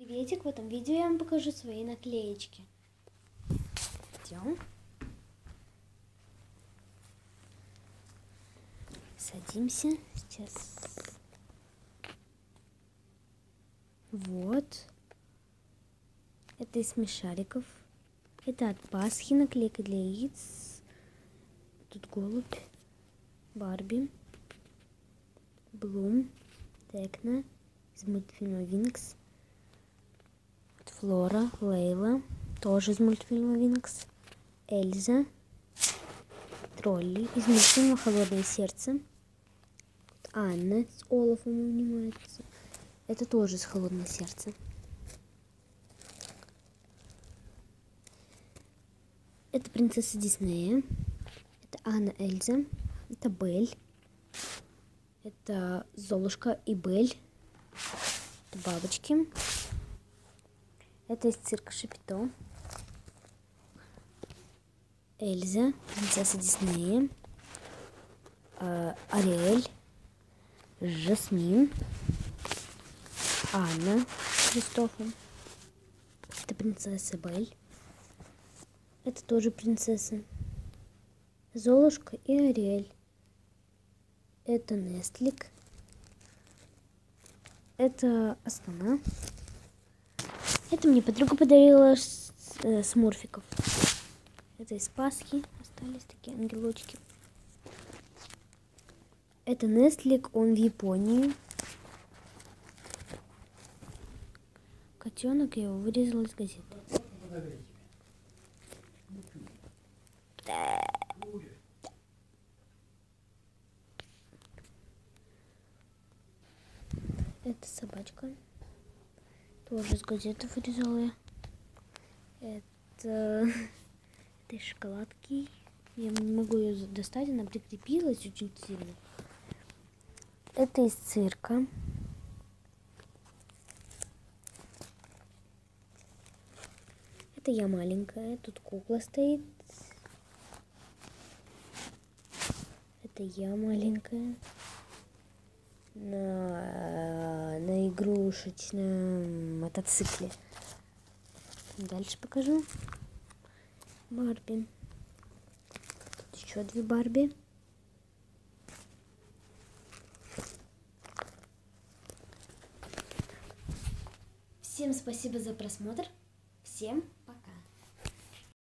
Приветик, в этом видео я вам покажу свои наклеечки. Идем. Садимся. Сейчас. Вот. Это из смешариков. Это от Пасхи наклейка для яиц. Тут голубь, Барби, Блум, Текна из мультфильма Винкс. Флора, Лейла, тоже из мультфильма Винкс. Эльза, Тролли из мультфильма Холодное сердце. Анна с Олафом обнимается. Это тоже из Холодного сердца. Это принцесса Диснея. Это Анна, Эльза. Это Бель. Это Золушка и Бель. Это бабочки. Это из цирка Шапито. Эльза, принцесса Диснея. Ариэль. Жасмин. Анна с Кристофом. Это принцесса Бель. Это тоже принцесса. Золушка и Ариэль. Это Нестлик. Это Астана. Это мне подруга подарила смурфиков. Это из Пасхи. Остались такие ангелочки. Это Нестлик, он в Японии. Котенок, я его вырезала из газеты. Это собачка. Тоже из газеты вырезала я. Это из шоколадки. Я не могу ее достать, она прикрепилась очень сильно. Это из цирка. Это я маленькая. Тут кукла стоит. Это я маленькая. На игрушечном мотоцикле. Дальше покажу. Барби. Тут еще две Барби. Всем спасибо за просмотр. Всем пока.